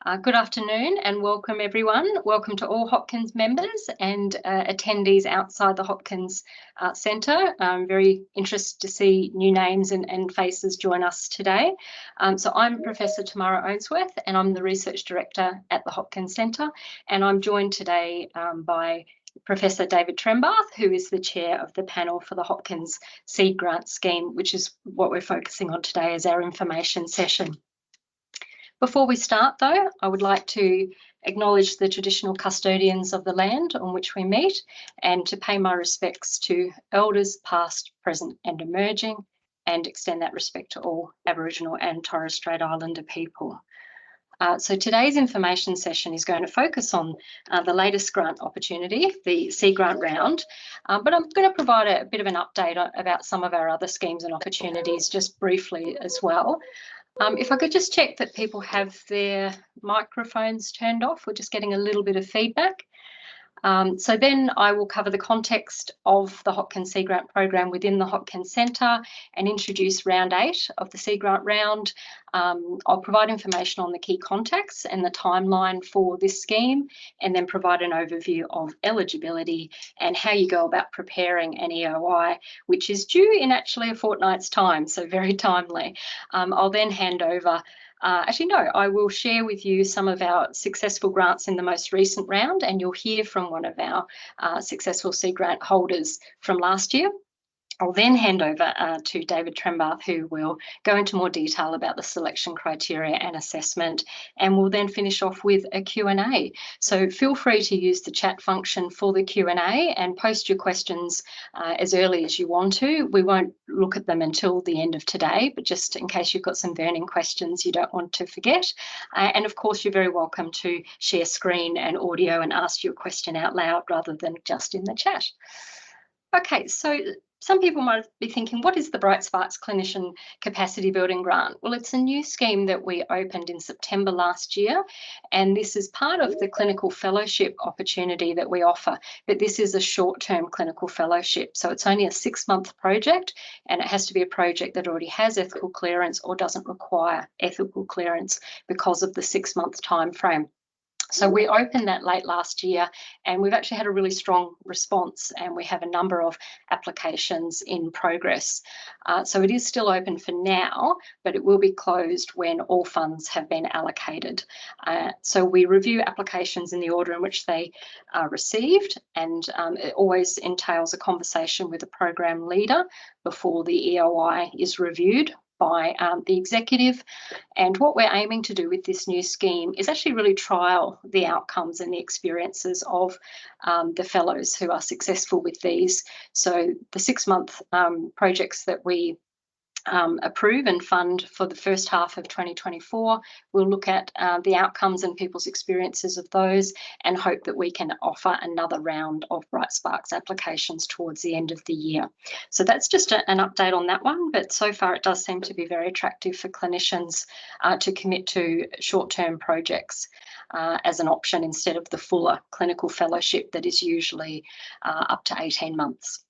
Good afternoon and welcome everyone. Welcome to all Hopkins members and attendees outside the Hopkins Centre. I'm very interested to see new names and faces join us today. So I'm Professor Tamara Ownsworth and I'm the Research Director at the Hopkins Centre, and I'm joined today by Professor David Trembath, who is the chair of the panel for the Hopkins Seed Grant Scheme, which is what we're focusing on today as our information session. Before we start, though, I would like to acknowledge the traditional custodians of the land on which we meet and to pay my respects to elders past, present and emerging, and extend that respect to all Aboriginal and Torres Strait Islander people. So today's information session is going to focus on the latest grant opportunity, the Seed Grant round, but I'm going to provide a bit of an update about some of our other schemes and opportunities just briefly as well. If I could just check that people have their microphones turned off. We're just getting a little bit of feedback. So then I will cover the context of the Hopkins Seed Grant program within the Hopkins Centre and introduce round 8 of the Seed Grant round. I'll provide information on the key contacts and the timeline for this scheme, and then provide an overview of eligibility and how you go about preparing an EOI, which is due in actually a fortnight's time, so very timely. I'll then hand over I will share with you some of our successful grants in the most recent round, and you'll hear from one of our successful seed grant holders from last year. I'll then hand over to David Trembath, who will go into more detail about the selection criteria and assessment, and we'll then finish off with a Q&A. So feel free to use the chat function for the Q&A and post your questions as early as you want to. We won't look at them until the end of today, but just in case you've got some burning questions you don't want to forget. And of course, you're very welcome to share screen and audio and ask your question out loud rather than just in the chat. Okay, so some people might be thinking, what is the Bright Sparks Clinician Capacity Building Grant? Well, it's a new scheme that we opened in September last year, and this is part of the clinical fellowship opportunity that we offer. But this is a short-term clinical fellowship, so it's only a 6-month project, and it has to be a project that already has ethical clearance or doesn't require ethical clearance because of the 6-month time frame. So we opened that late last year, and we've actually had a really strong response, and we have a number of applications in progress. So it is still open for now, but it will be closed when all funds have been allocated. So we review applications in the order in which they are received, and it always entails a conversation with a program leader before the EOI is reviewed by the executive. And what we're aiming to do with this new scheme is actually really trial the outcomes and the experiences of the fellows who are successful with these. So the 6-month projects that we approve and fund for the first half of 2024. We'll look at the outcomes and people's experiences of those, and hope that we can offer another round of Bright Sparks applications towards the end of the year. So that's just an update on that one, but so far it does seem to be very attractive for clinicians to commit to short-term projects as an option instead of the fuller clinical fellowship that is usually up to 18 months.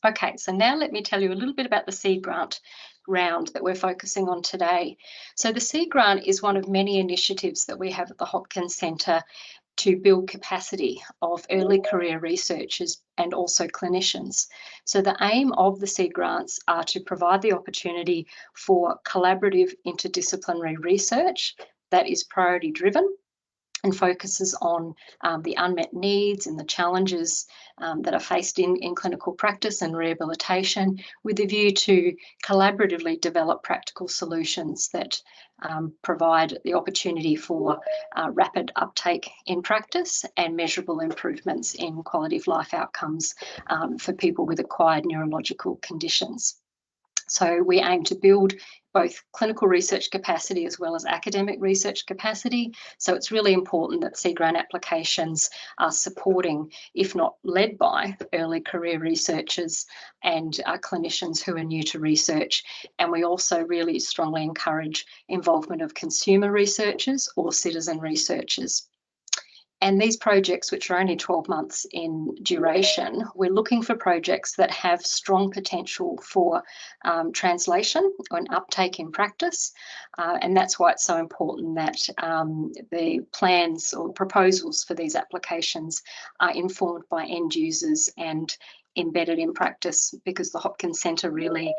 Okay, so now let me tell you a little bit about the Seed Grant round that we're focusing on today. So the Seed Grant is one of many initiatives that we have at the Hopkins Centre to build capacity of early career researchers and also clinicians. So the aim of the Seed Grants are to provide the opportunity for collaborative interdisciplinary research that is priority driven and focuses on the unmet needs and the challenges that are faced in clinical practice and rehabilitation, with a view to collaboratively develop practical solutions that provide the opportunity for rapid uptake in practice and measurable improvements in quality of life outcomes for people with acquired neurological conditions. So we aim to build both clinical research capacity as well as academic research capacity. So it's really important that Seed Grant applications are supporting, if not led by, early career researchers and clinicians who are new to research. And we also really strongly encourage involvement of consumer researchers or citizen researchers. And these projects, which are only 12 months in duration, we're looking for projects that have strong potential for translation and uptake in practice. And that's why it's so important that the plans or proposals for these applications are informed by end users and embedded in practice, because the Hopkins Centre really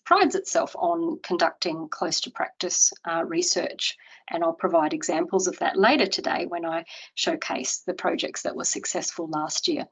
prides itself on conducting close to practice research. And I'll provide examples of that later today when I showcase the projects that were successful last year.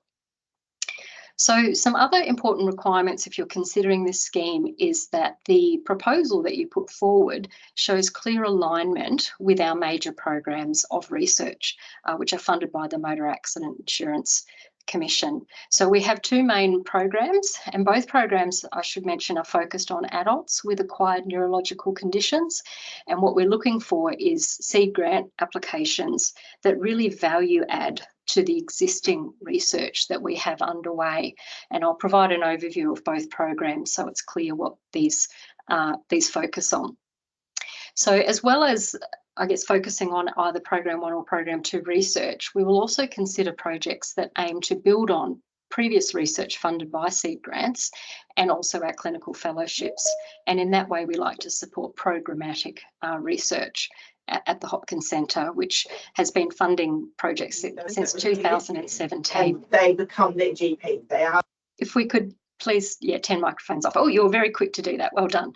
So some other important requirements if you're considering this scheme is that the proposal that you put forward shows clear alignment with our major programs of research, which are funded by the Motor Accident Insurance Commission. So we have two main programs, and both programs, I should mention, are focused on adults with acquired neurological conditions. And what we're looking for is seed grant applications that really value add to the existing research that we have underway. And I'll provide an overview of both programs so it's clear what these focus on. So as well as, I guess, focusing on either Program 1 or Program 2 research, we will also consider projects that aim to build on previous research funded by seed grants and also our clinical fellowships. And in that way, we like to support programmatic research at the Hopkins Centre, which has been funding projects since 2017. They become their GP. They are. If we could please, 10 microphones off. Oh, you're very quick to do that. Well done.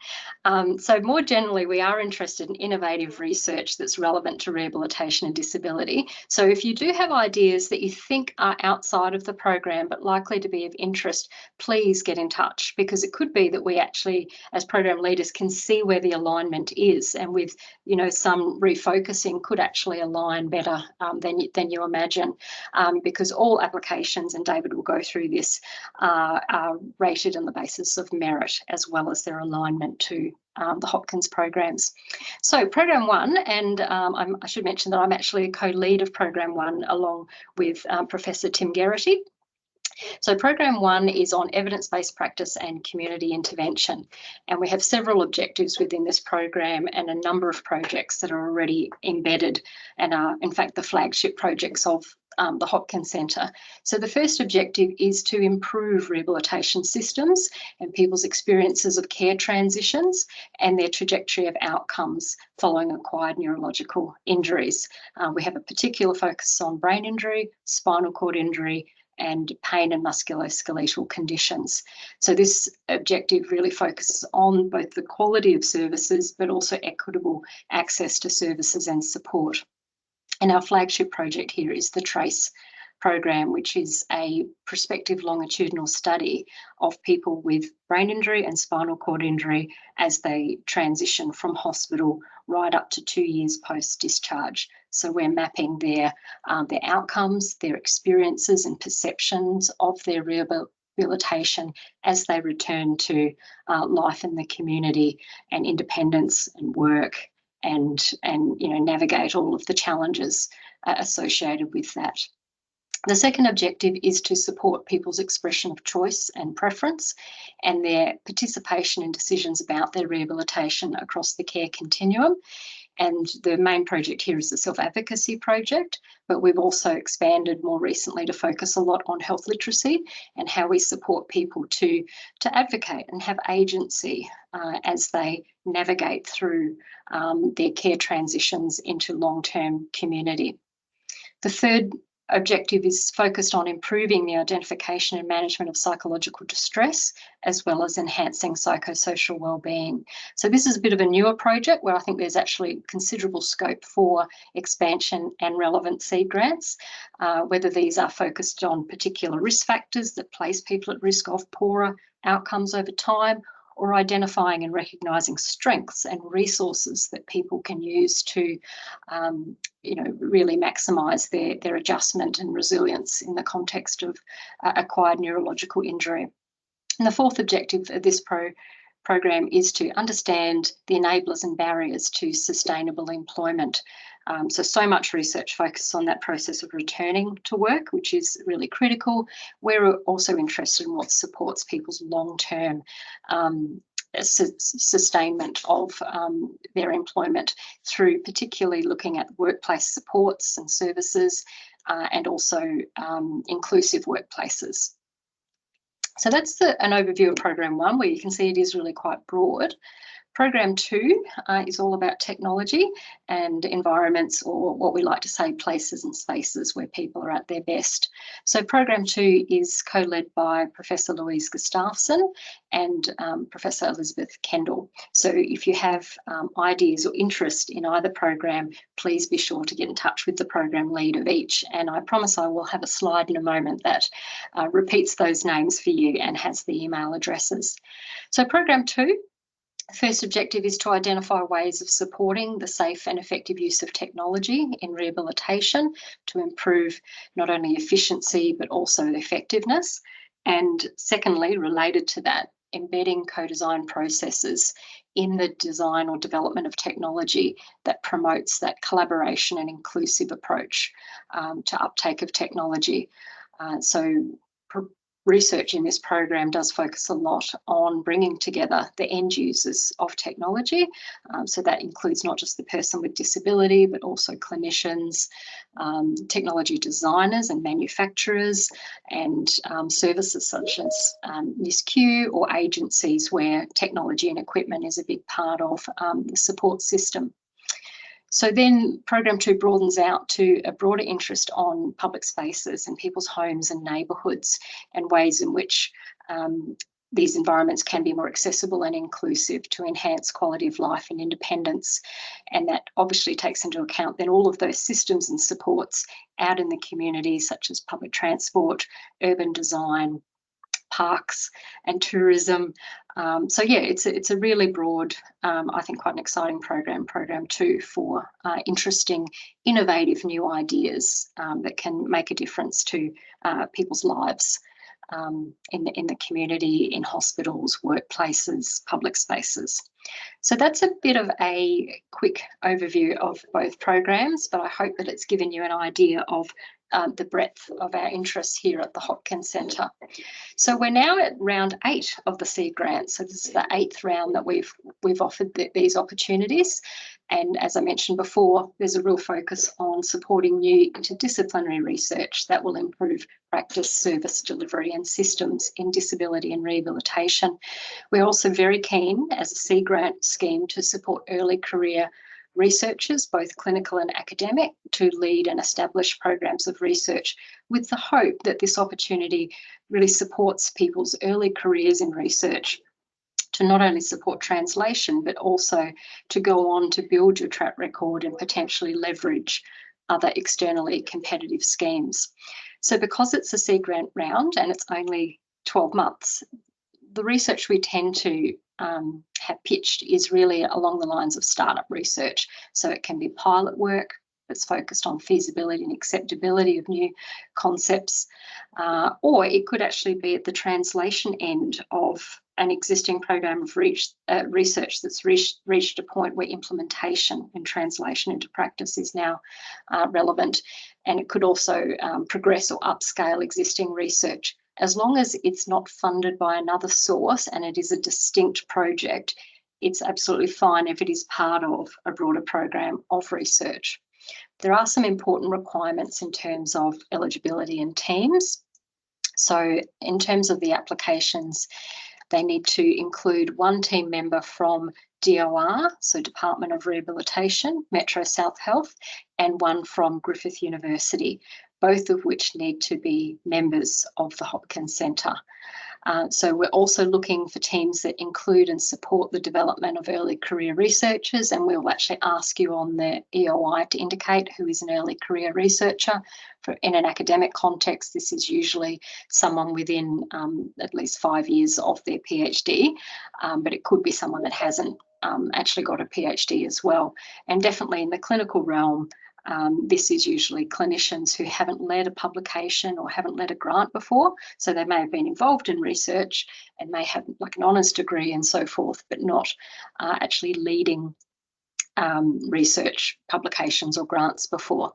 So more generally, we are interested in innovative research that's relevant to rehabilitation and disability. So if you do have ideas that you think are outside of the program but likely to be of interest, please get in touch, because it could be that we actually, as program leaders, can see where the alignment is, and with some refocusing could actually align better than you imagine, because all applications, and David will go through this, are rated on the basis of merit as well as their alignment to the Hopkins programs. So Program 1, and I should mention that I'm actually a co-lead of Program 1 along with Professor Tim Geraghty. So Program 1 is on evidence-based practice and community intervention, and we have several objectives within this program and a number of projects that are already embedded and are in fact the flagship projects of the Hopkins Centre. So the first objective is to improve rehabilitation systems and people's experiences of care transitions and their trajectory of outcomes following acquired neurological injuries. We have a particular focus on brain injury, spinal cord injury, and pain and musculoskeletal conditions. So this objective really focuses on both the quality of services but also equitable access to services and support. And our flagship project here is the TRACE program, which is a prospective longitudinal study of people with brain injury and spinal cord injury as they transition from hospital right up to 2 years post-discharge. So we're mapping their outcomes, their experiences and perceptions of their rehabilitation as they return to life in the community and independence and work, and navigate all of the challenges associated with that. The second objective is to support people's expression of choice and preference and their participation in decisions about their rehabilitation across the care continuum. And the main project here is the self-advocacy project, but we've also expanded more recently to focus a lot on health literacy and how we support people to advocate and have agency as they navigate through their care transitions into long-term community. The third objective is focused on improving the identification and management of psychological distress, as well as enhancing psychosocial wellbeing. So this is a bit of a newer project where I think there's actually considerable scope for expansion and relevant seed grants, whether these are focused on particular risk factors that place people at risk of poorer outcomes over time, or identifying and recognising strengths and resources that people can use to really maximise their adjustment and resilience in the context of acquired neurological injury. And the fourth objective of this program is to understand the enablers and barriers to sustainable employment. So much research focuses on that process of returning to work, which is really critical. We're also interested in what supports people's long-term sustainment of their employment through particularly looking at workplace supports and services and also inclusive workplaces. So that's an overview of Program 1, where you can see it is really quite broad. Program 2 is all about technology and environments, or what we like to say, places and spaces where people are at their best. So Program 2 is co-led by Professor Louise Gustafsson and Professor Elizabeth Kendall. So if you have ideas or interest in either program, please be sure to get in touch with the program lead of each. And I promise I will have a slide in a moment that repeats those names for you and has the email addresses. So Program 2, first objective is to identify ways of supporting the safe and effective use of technology in rehabilitation to improve not only efficiency but also effectiveness. And secondly, related to that, embedding co-design processes in the design or development of technology that promotes that collaboration and inclusive approach to uptake of technology. Research in this program does focus a lot on bringing together the end users of technology. So that includes not just the person with disability, but also clinicians, technology designers and manufacturers, and services such as NISQ or agencies where technology and equipment is a big part of the support system. So then Program 2 broadens out to a broader interest on public spaces and people's homes and neighbourhoods, and ways in which these environments can be more accessible and inclusive to enhance quality of life and independence. And that obviously takes into account then all of those systems and supports out in the community, such as public transport, urban design, parks and tourism. So yeah, it's a really broad, I think quite an exciting program, Program 2, for interesting, innovative new ideas that can make a difference to people's lives in the community, in hospitals, workplaces, public spaces. So that's a bit of a quick overview of both programs, but I hope that it's given you an idea of the breadth of our interests here at the Hopkins Centre. So we're now at round 8 of the seed grant. So this is the 8th round that we've offered these opportunities. And as I mentioned before, there's a real focus on supporting new interdisciplinary research that will improve practice, service delivery and systems in disability and rehabilitation. We're also very keen as a seed grant scheme to support early career researchers, both clinical and academic, to lead and establish programs of research, with the hope that this opportunity really supports people's early careers in research to not only support translation, but also to go on to build your track record and potentially leverage other externally competitive schemes. So because it's a seed grant round and it's only 12 months, the research we tend to have pitched is really along the lines of startup research. So it can be pilot work that's focused on feasibility and acceptability of new concepts, or it could actually be at the translation end of an existing program of research that's reached a point where implementation and translation into practice is now relevant. And it could also progress or upscale existing research. As long as it's not funded by another source and it is a distinct project, it's absolutely fine if it is part of a broader program of research. There are some important requirements in terms of eligibility and teams. So in terms of the applications, they need to include one team member from DOR, so Department of Rehabilitation, Metro South Health, and one from Griffith University, both of which need to be members of the Hopkins Centre. So we're also looking for teams that include and support the development of early career researchers, and we'll actually ask you on the EOI to indicate who is an early career researcher. In an academic context, this is usually someone within at least 5 years of their PhD, but it could be someone that hasn't actually got a PhD as well. And definitely in the clinical realm, this is usually clinicians who haven't led a publication or haven't led a grant before. So they may have been involved in research and may have like an honours degree and so forth, but not actually leading research publications or grants before.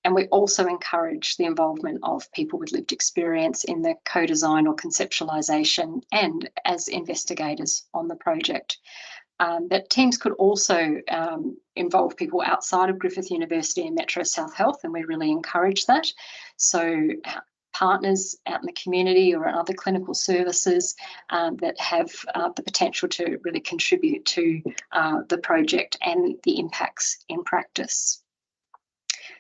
And we also encourage the involvement of people with lived experience in the co-design or conceptualisation and as investigators on the project. But teams could also involve people outside of Griffith University and Metro South Health, and we really encourage that. So partners out in the community or other clinical services that have the potential to really contribute to the project and the impacts in practice.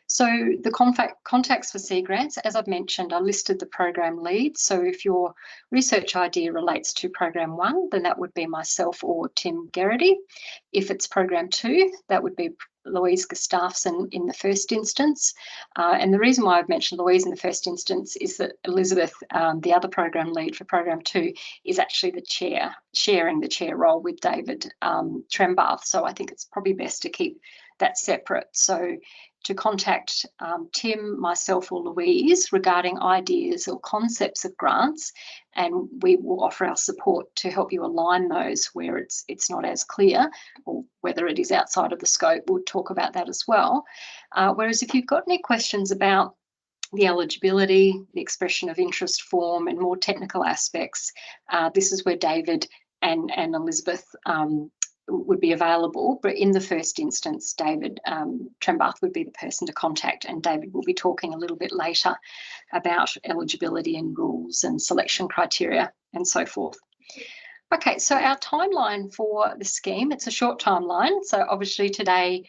So the contacts for C grants, as I've mentioned, I listed the program lead. So if your research idea relates to program 1, then that would be myself or Tim Geraghty. If it's program 2, that would be Louise Gustafsson in the first instance. And the reason why I've mentioned Louise in the first instance is that Elizabeth, the other program lead for program 2, is actually the chair, sharing the chair role with David Trembath. So I think it's probably best to keep that separate. So to contact Tim, myself or Louise regarding ideas or concepts of grants, and we will offer our support to help you align those where it's not as clear or whether it is outside of the scope. We'll talk about that as well. Whereas if you've got any questions about the eligibility, the expression of interest form and more technical aspects, this is where David and Elizabeth would be available, but in the first instance, David Trembath would be the person to contact, and David will be talking a little bit later about eligibility and rules and selection criteria and so forth. Okay, so our timeline for the scheme, it's a short timeline. So obviously today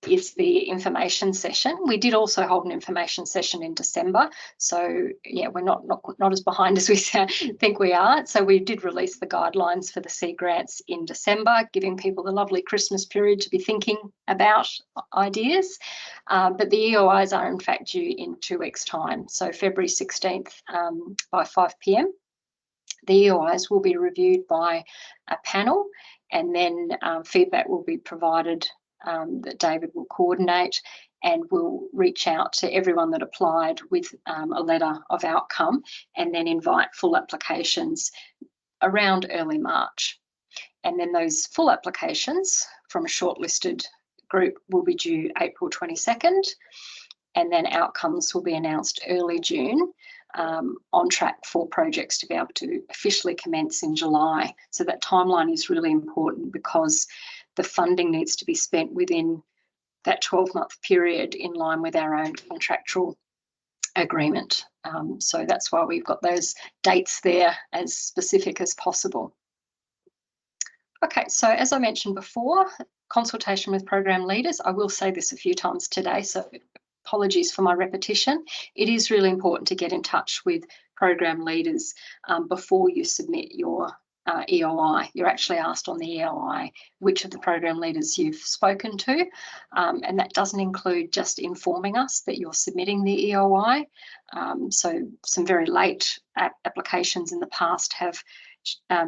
is the information session. We did also hold an information session in December. So yeah, we're not as behind as we think we are. So we did release the guidelines for the C grants in December, giving people the lovely Christmas period to be thinking about ideas. But the EOIs are in fact due in 2 weeks' time. So February 16th by 5 p.m. The EOIs will be reviewed by a panel, and then feedback will be provided that David will coordinate, and will reach out to everyone that applied with a letter of outcome, and then invite full applications around early March. And then those full applications from a shortlisted group will be due April 22nd, and then outcomes will be announced early June, on track for projects to be able to officially commence in July. So that timeline is really important because the funding needs to be spent within that 12-month period in line with our own contractual agreement. So that's why we've got those dates there as specific as possible. Okay, so as I mentioned before, consultation with program leaders. I will say this a few times today, so apologies for my repetition. It is really important to get in touch with program leaders before you submit your EOI. You're actually asked on the EOI which of the program leaders you've spoken to, and that doesn't include just informing us that you're submitting the EOI. So some very late applications in the past have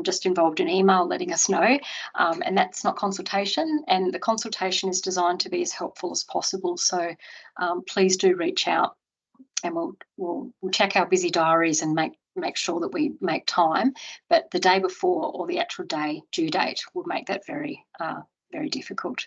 just involved an email letting us know, and that's not consultation, and the consultation is designed to be as helpful as possible. So please do reach out, and we'll check our busy diaries and make sure that we make time, but the day before or the actual day due date will make that very difficult.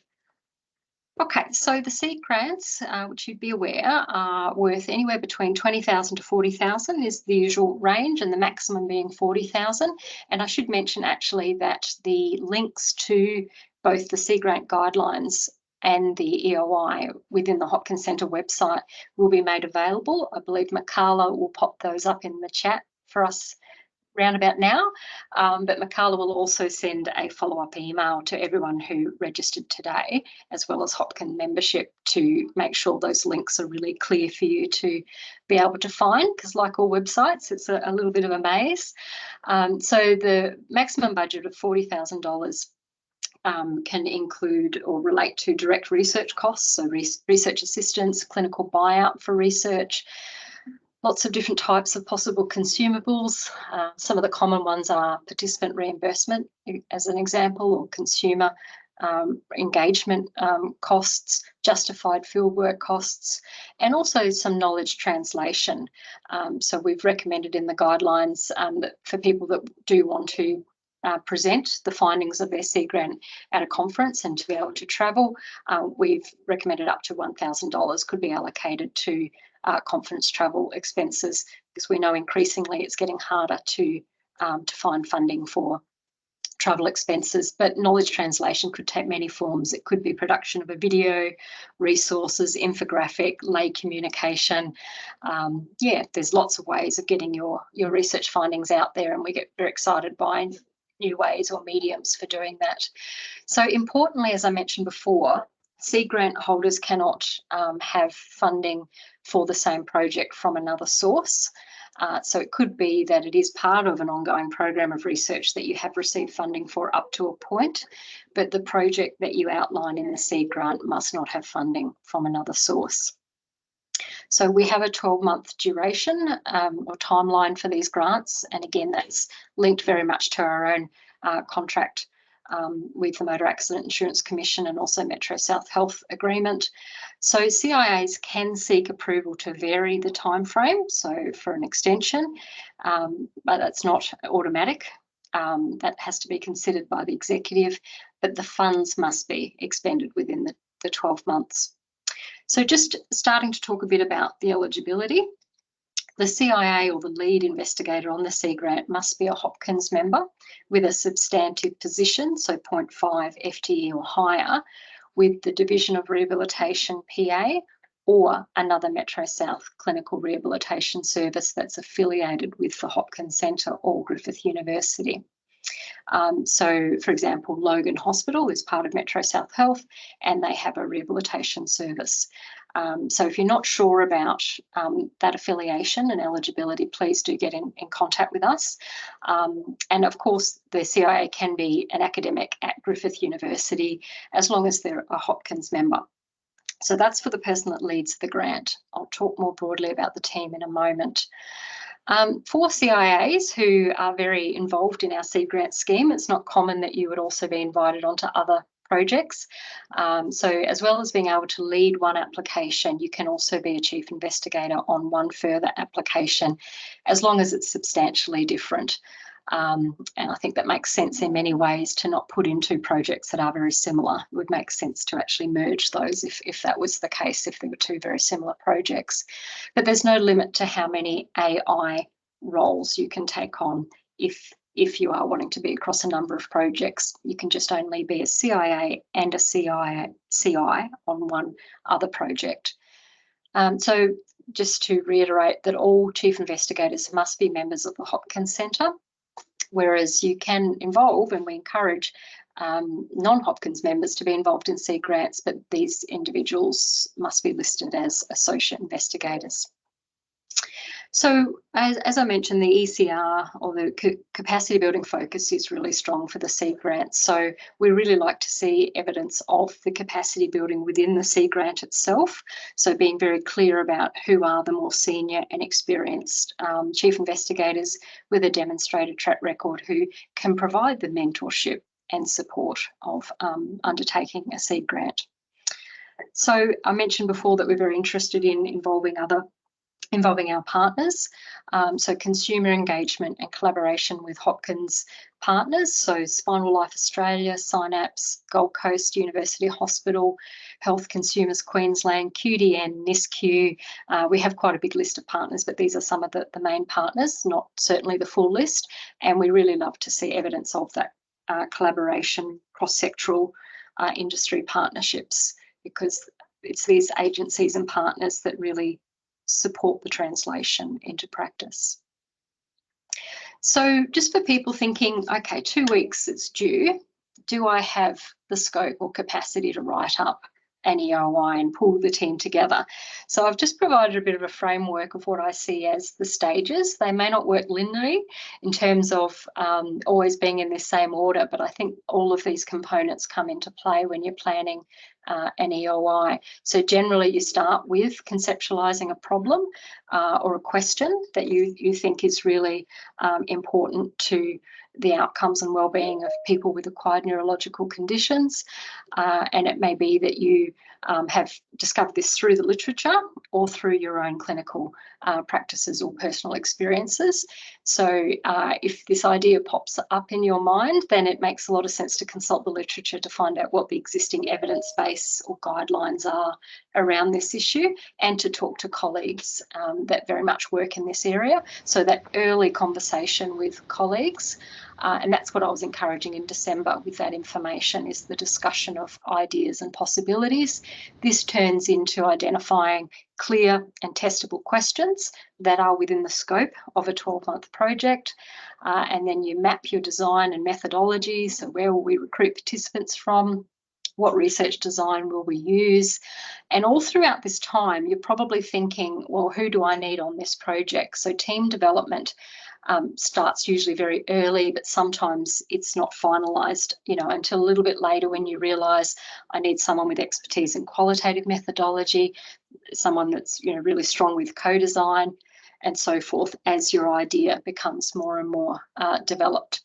Okay, so the seed grants, which you'd be aware, are worth anywhere between 20,000 to 40,000 is the usual range, and the maximum being 40,000. And I should mention actually that the links to both the seed grant guidelines and the EOI within the Hopkins Centre website will be made available. I believe Makala will pop those up in the chat for us round about now, but Makala will also send a follow-up email to everyone who registered today, as well as Hopkins membership, to make sure those links are really clear for you to be able to find, because like all websites, it's a little bit of a maze. So the maximum budget of $40,000 can include or relate to direct research costs, so research assistance, clinical buyout for research, lots of different types of possible consumables. Some of the common ones are participant reimbursement, as an example, or consumer engagement costs, justified fieldwork costs, and also some knowledge translation. So we've recommended in the guidelines that for people that do want to present the findings of their C grant at a conference and to be able to travel, we've recommended up to $1,000 could be allocated to conference travel expenses, because we know increasingly it's getting harder to find funding for travel expenses. But knowledge translation could take many forms. It could be production of a video, resources, infographic, lay communication. There's lots of ways of getting your research findings out there, and we get very excited by new ways or mediums for doing that. So importantly, as I mentioned before, C grant holders cannot have funding for the same project from another source. So it could be that it is part of an ongoing program of research that you have received funding for up to a point, but the project that you outline in the C grant must not have funding from another source. So we have a 12-month duration or timeline for these grants, and again, that's linked very much to our own contract with the Motor Accident Insurance Commission and also Metro South Health Agreement. So CIAs can seek approval to vary the time frame, so for an extension, but that's not automatic. That has to be considered by the executive, but the funds must be expended within the 12 months. So just starting to talk a bit about the eligibility. The CIA or the lead investigator on the C grant must be a Hopkins member with a substantive position, so 0.5 FTE or higher, with the Division of Rehabilitation PA or another Metro South clinical rehabilitation service that's affiliated with the Hopkins Centre or Griffith University. So, for example, Logan Hospital is part of Metro South Health and they have a rehabilitation service. So if you're not sure about that affiliation and eligibility, please do get in contact with us. And of course, the CIA can be an academic at Griffith University as long as they're a Hopkins member. So that's for the person that leads the grant. I'll talk more broadly about the team in a moment. For CIAs who are very involved in our C grant scheme, it's not common that you would also be invited onto other projects. So as well as being able to lead one application, you can also be a chief investigator on one further application, as long as it's substantially different. And I think that makes sense in many ways to not put into projects that are very similar. It would make sense to actually merge those if that was the case, if there were two very similar projects. But there's no limit to how many AI roles you can take on if you are wanting to be across a number of projects. You can just only be a CIA and a CI on one other project. So just to reiterate that all chief investigators must be members of the Hopkins Centre, whereas you can involve, and we encourage non-Hopkins members to be involved in C grants, but these individuals must be listed as associate investigators. So as I mentioned, the ECR or the capacity building focus is really strong for the C grant. So we really like to see evidence of the capacity building within the C grant itself. So being very clear about who are the more senior and experienced chief investigators with a demonstrated track record who can provide the mentorship and support of undertaking a C grant. So I mentioned before that we're very interested in involving our partners, so consumer engagement and collaboration with Hopkins partners, so Spinal Life Australia, Synapse, Gold Coast University Hospital, Health Consumers Queensland, QDN, NISQ. We have quite a big list of partners, but these are some of the main partners, not certainly the full list, and we really love to see evidence of that collaboration, cross-sectoral industry partnerships, because it's these agencies and partners that really support the translation into practice. So just for people thinking, okay, 2 weeks it's due, do I have the scope or capacity to write up an EOI and pull the team together? So I've just provided a bit of a framework of what I see as the stages. They may not work linearly in terms of always being in this same order, but I think all of these components come into play when you're planning an EOI. So generally you start with conceptualising a problem or a question that you think is really important to the outcomes and well-being of people with acquired neurological conditions, and it may be that you have discovered this through the literature, or through your own clinical practices or personal experiences. So if this idea pops up in your mind, then it makes a lot of sense to consult the literature to find out what the existing evidence base or guidelines are around this issue, and to talk to colleagues that very much work in this area. So that early conversation with colleagues, and that's what I was encouraging in December with that information, is the discussion of ideas and possibilities. This turns into identifying clear and testable questions that are within the scope of a 12-month project. And then you map your design and methodology. So where will we recruit participants from? What research design will we use? And all throughout this time, you're probably thinking, well, who do I need on this project? So team development starts usually very early, but sometimes it's not finalised, until a little bit later, when you realise I need someone with expertise in qualitative methodology, someone that's really strong with co-design, and so forth, as your idea becomes more and more developed.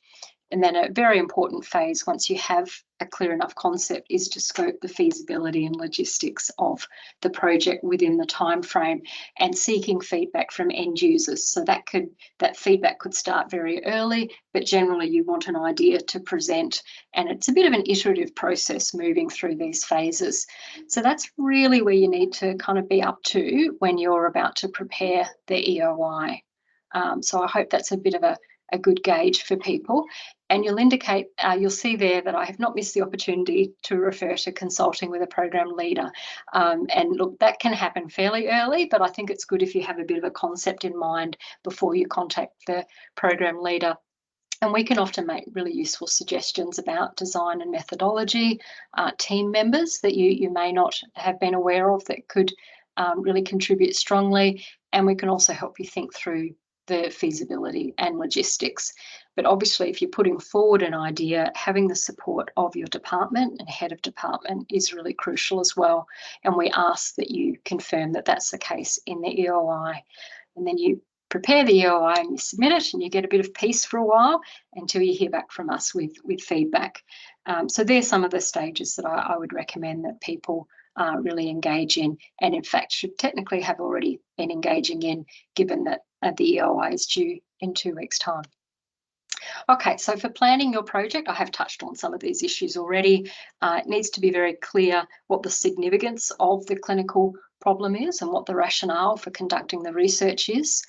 And then a very important phase, once you have a clear enough concept, is to scope the feasibility and logistics of the project within the time frame, and seeking feedback from end users. So that feedback could start very early, but generally you want an idea to present, and it's a bit of an iterative process moving through these phases. So that's really where you need to kind of be up to when you're about to prepare the EOI. So I hope that's a bit of a good gauge for people. And you'll see there that I have not missed the opportunity to refer to consulting with a program leader. And look, that can happen fairly early, but I think it's good if you have a bit of a concept in mind before you contact the program leader. And we can often make really useful suggestions about design and methodology, team members that you may not have been aware of that could really contribute strongly. And we can also help you think through the feasibility and logistics. But obviously, if you're putting forward an idea, having the support of your department and head of department is really crucial as well. And we ask that you confirm that that's the case in the EOI. And then you prepare the EOI and you submit it, and you get a bit of peace for a while until you hear back from us with feedback. So there's some of the stages that I would recommend that people really engage in, and in fact should technically have already been engaging in, given that the EOI is due in 2 weeks' time. Okay, so for planning your project, I have touched on some of these issues already. It needs to be very clear what the significance of the clinical problem is and what the rationale for conducting the research is.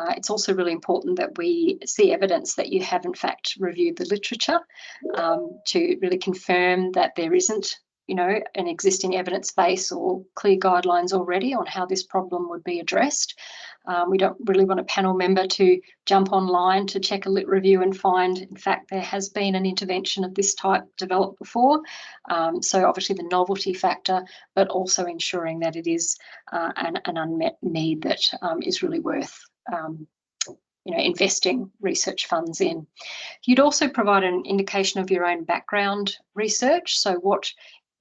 It's also really important that we see evidence that you have in fact reviewed the literature to really confirm that there isn't an existing evidence base or clear guidelines already on how this problem would be addressed. We don't really want a panel member to jump online to check a lit review and find, in fact, there has been an intervention of this type developed before. So obviously the novelty factor, but also ensuring that it is an unmet need that is really worth investing research funds in. You'd also provide an indication of your own background research, so what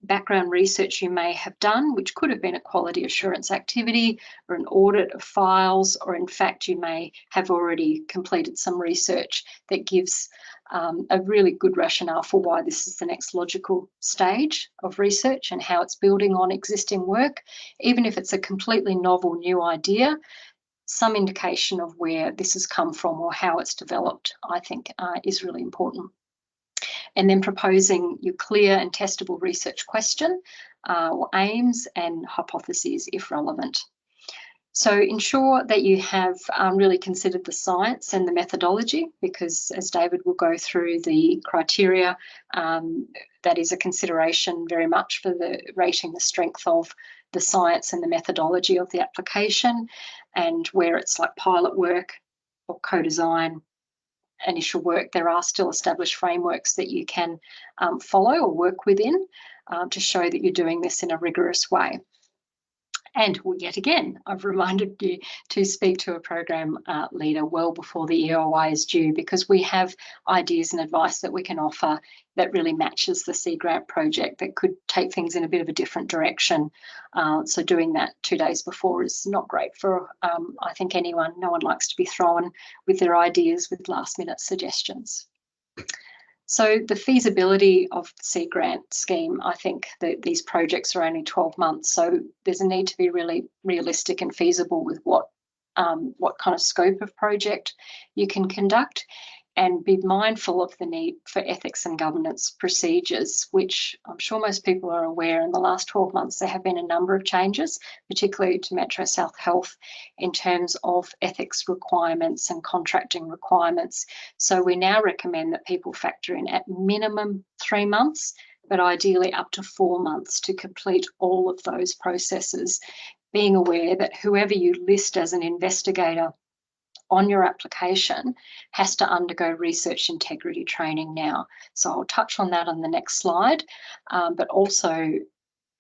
background research you may have done, which could have been a quality assurance activity or an audit of files, or in fact you may have already completed some research that gives a really good rationale for why this is the next logical stage of research and how it's building on existing work. Even if it's a completely novel new idea, some indication of where this has come from or how it's developed, I think, is really important. And then proposing your clear and testable research question or aims and hypotheses if relevant. So ensure that you have really considered the science and the methodology, because as David will go through the criteria, that is a consideration very much for rating the strength of the science and the methodology of the application, and where it's like pilot work or co-design, initial work, there are still established frameworks that you can follow or work within to show that you're doing this in a rigorous way. And yet again, I've reminded you to speak to a program leader well before the EOI is due, because we have ideas and advice that we can offer that really matches the Sea Grant project that could take things in a bit of a different direction. So doing that 2 days before is not great for, I think, anyone. No one likes to be thrown with their ideas with last minute suggestions. So the feasibility of the seed grant scheme, I think that these projects are only 12 months, so there's a need to be really realistic and feasible with what kind of scope of project you can conduct, and be mindful of the need for ethics and governance procedures, which I'm sure most people are aware. In the last 12 months, there have been a number of changes, particularly to Metro South Health, in terms of ethics requirements and contracting requirements. So we now recommend that people factor in at minimum 3 months, but ideally up to 4 months to complete all of those processes, being aware that whoever you list as an investigator on your application has to undergo research integrity training now. So I'll touch on that on the next slide, but also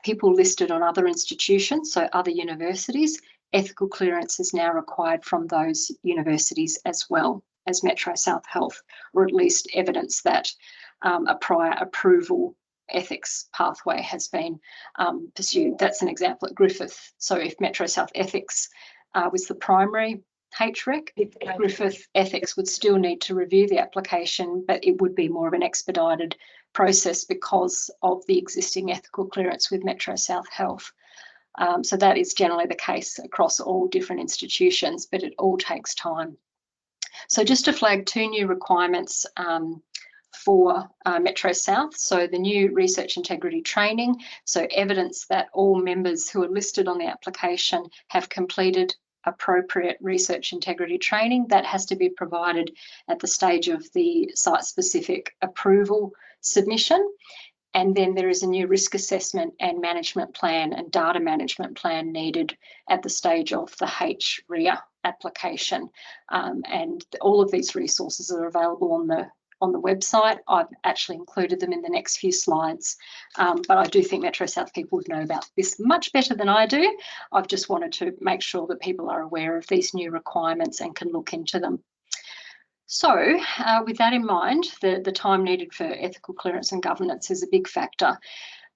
people listed on other institutions, so other universities, ethical clearance is now required from those universities as well as Metro South Health, or at least evidence that a prior approval ethics pathway has been pursued. That's an example at Griffith. So if Metro South Ethics was the primary HREC, Griffith Ethics would still need to review the application, but it would be more of an expedited process because of the existing ethical clearance with Metro South Health. So that is generally the case across all different institutions, but it all takes time. So just to flag 2 new requirements for Metro South. So the new research integrity training, so evidence that all members who are listed on the application have completed appropriate research integrity training. That has to be provided at the stage of the site-specific approval submission. And then there is a new risk assessment and management plan and data management plan needed at the stage of the HREA application. And all of these resources are available on the website. I've actually included them in the next few slides, but I do think Metro South people would know about this much better than I do. I've just wanted to make sure that people are aware of these new requirements and can look into them. So with that in mind, the time needed for ethical clearance and governance is a big factor.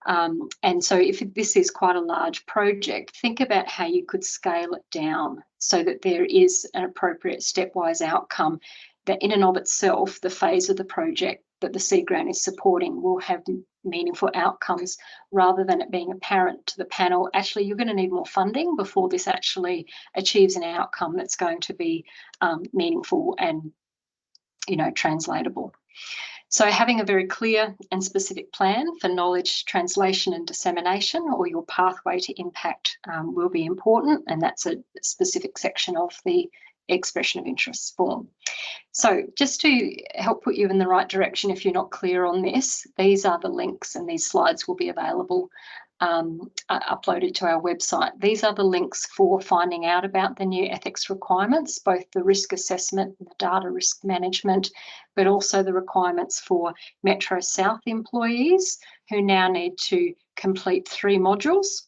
And so if this is quite a large project, think about how you could scale it down so that there is an appropriate stepwise outcome that in and of itself, the phase of the project that the seed grant is supporting will have meaningful outcomes, rather than it being apparent to the panel, actually, you're going to need more funding before this actually achieves an outcome that's going to be meaningful and, translatable. So having a very clear and specific plan for knowledge translation and dissemination, or your pathway to impact, will be important, and that's a specific section of the expression of interest form. So just to help put you in the right direction if you're not clear on this, these are the links, and these slides will be available uploaded to our website. These are the links for finding out about the new ethics requirements, both the risk assessment and the data risk management, but also the requirements for Metro South employees who now need to complete 3 modules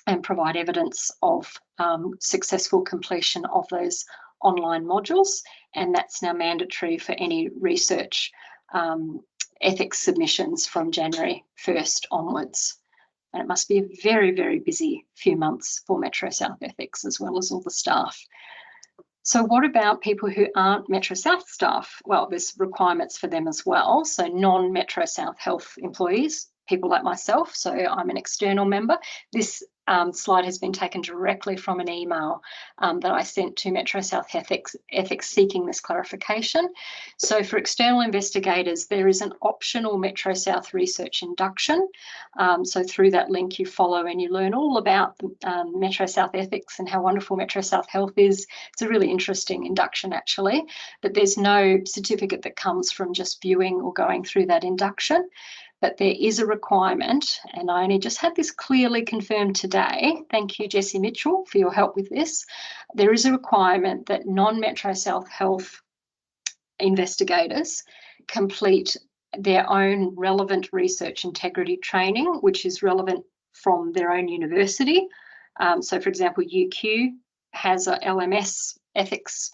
and provide evidence of successful completion of those online modules, and that's now mandatory for any research ethics submissions from January 1st onwards. And it must be a very, very busy few months for Metro South Ethics, as well as all the staff. So what about people who aren't Metro South staff? Well, there's requirements for them as well. So non-Metro South Health employees, people like myself, so I'm an external member. This slide has been taken directly from an email that I sent to Metro South Ethics seeking this clarification. So for external investigators, there is an optional Metro South research induction. So through that link you follow and you learn all about Metro South Ethics and how wonderful Metro South Health is. It's a really interesting induction actually, but there's no certificate that comes from just viewing or going through that induction. But there is a requirement, and I only just had this clearly confirmed today. Thank you, Jessie Mitchell, for your help with this. There is a requirement that non-Metro South Health investigators complete their own relevant research integrity training, which is relevant from their own university. So, for example, UQ has a LMS ethics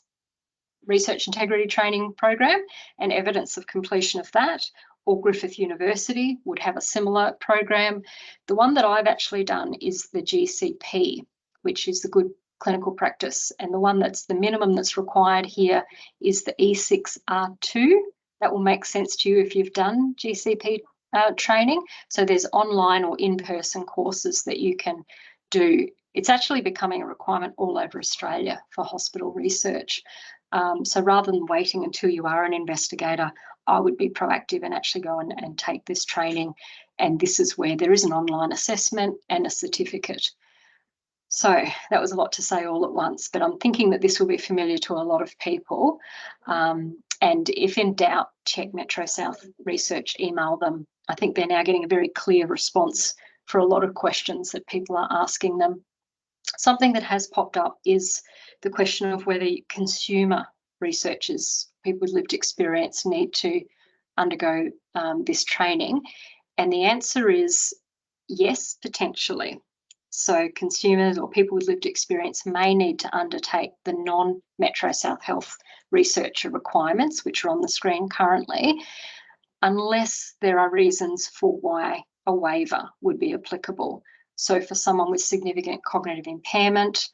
research integrity training program and evidence of completion of that, or Griffith University would have a similar program. The one that I've actually done is the GCP, which is the good clinical practice, and the one that's the minimum that's required here is the E6R2. that will make sense to you if you've done GCP training. So there's online or in-person courses that you can do. It's actually becoming a requirement all over Australia for hospital research. So rather than waiting until you are an investigator, I would be proactive and actually go and take this training. And this is where there is an online assessment and a certificate. So that was a lot to say all at once, but I'm thinking that this will be familiar to a lot of people. And if in doubt, check Metro South Research, email them. I think they're now getting a very clear response for a lot of questions that people are asking them. Something that has popped up is the question of whether consumer researchers, people with lived experience, need to undergo this training. And the answer is yes, potentially. So consumers or people with lived experience may need to undertake the non-Metro South Health researcher requirements, which are on the screen currently, unless there are reasons for why a waiver would be applicable. So for someone with significant cognitive impairment,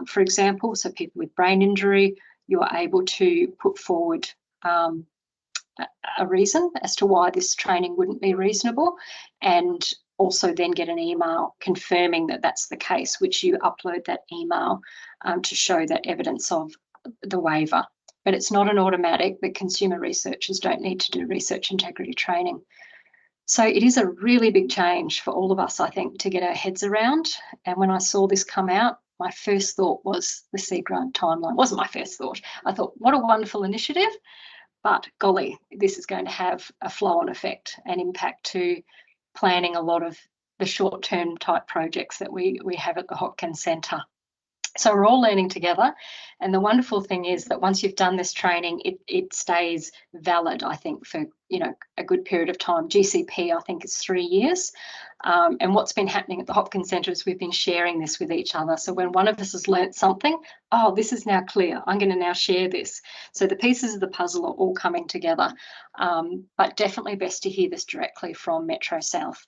for example, so people with brain injury, you are able to put forward a reason as to why this training wouldn't be reasonable, and also then get an email confirming that that's the case, which you upload that email to show that evidence of the waiver. But it's not an automatic that consumer researchers don't need to do research integrity training. So it is a really big change for all of us, I think, to get our heads around. And when I saw this come out, my first thought was the seed grant timeline. It wasn't my first thought. I thought, what a wonderful initiative. But golly, this is going to have a flow-on effect and impact to planning a lot of the short-term type projects that we have at the Hopkins Centre. So we're all learning together. And the wonderful thing is that once you've done this training, it stays valid, I think, for a good period of time. GCP, I think, is 3 years. And what's been happening at the Hopkins Centre is we've been sharing this with each other. So when one of us has learnt something, oh, this is now clear, I'm going to now share this. So the pieces of the puzzle are all coming together. But definitely best to hear this directly from Metro South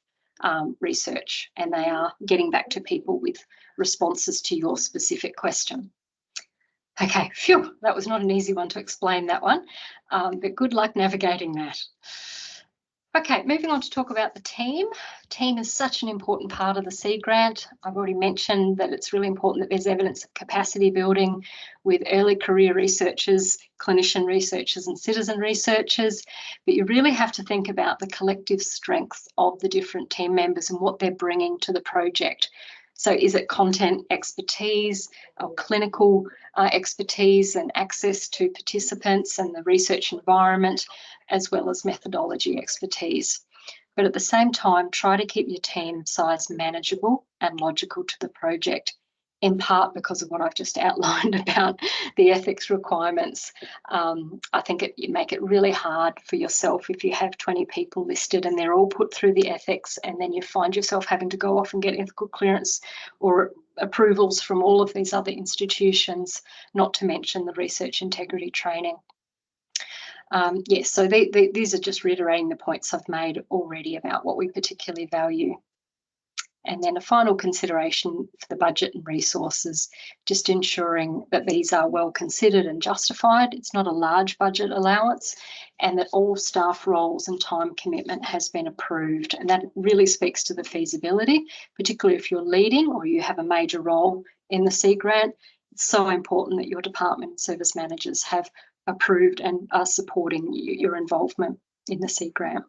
Research, and they are getting back to people with responses to your specific question. Okay, phew, that was not an easy one to explain, that one, but good luck navigating that. Okay, moving on to talk about the team. Team is such an important part of the seed grant. I've already mentioned that it's really important that there's evidence of capacity building with early career researchers, clinician researchers and citizen researchers, but you really have to think about the collective strengths of the different team members and what they're bringing to the project. So is it content expertise or clinical expertise and access to participants and the research environment, as well as methodology expertise? But at the same time, try to keep your team size manageable and logical to the project, in part because of what I've just outlined about the ethics requirements. I think you make it really hard for yourself if you have 20 people listed and they're all put through the ethics, and then you find yourself having to go off and get ethical clearance or approvals from all of these other institutions, not to mention the research integrity training. Yes, so these are just reiterating the points I've made already about what we particularly value. And then a final consideration for the budget and resources, just ensuring that these are well considered and justified. It's not a large budget allowance, and that all staff roles and time commitment has been approved. And that really speaks to the feasibility, particularly if you're leading or you have a major role in the seed grant. It's so important that your department and service managers have approved and are supporting your involvement in the seed grant.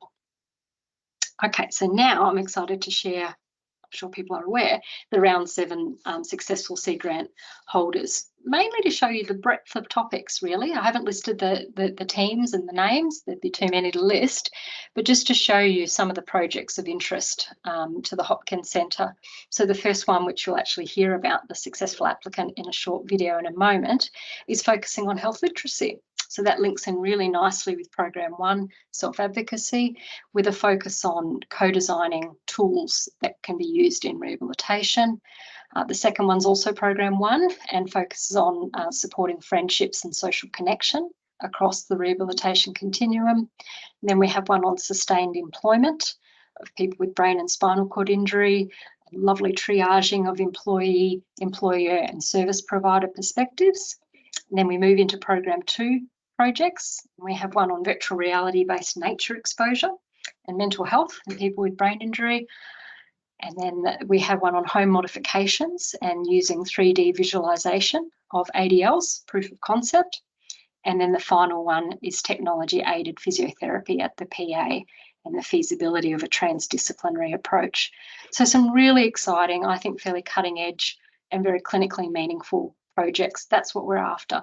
Okay, so now I'm excited to share, I'm sure people are aware, the round 7 successful seed grant holders, mainly to show you the breadth of topics, really. I haven't listed the teams and the names, there'd be too many to list, but just to show you some of the projects of interest to the Hopkins Centre. So the first one, which you'll actually hear about the successful applicant in a short video in a moment, is focusing on health literacy. So that links in really nicely with Program 1, self-advocacy, with a focus on co-designing tools that can be used in rehabilitation. The second one's also Program 1 and focuses on supporting friendships and social connection across the rehabilitation continuum. And then we have one on sustained employment of people with brain and spinal cord injury, lovely triaging of employee, employer and service provider perspectives. And then we move into Program 2, projects. We have one on virtual reality-based nature exposure and mental health and people with brain injury. And then we have one on home modifications and using 3D visualization of ADLs, proof of concept. And then the final one is technology-aided physiotherapy at the PA and the feasibility of a transdisciplinary approach. So some really exciting, I think fairly cutting edge and very clinically meaningful projects. That's what we're after.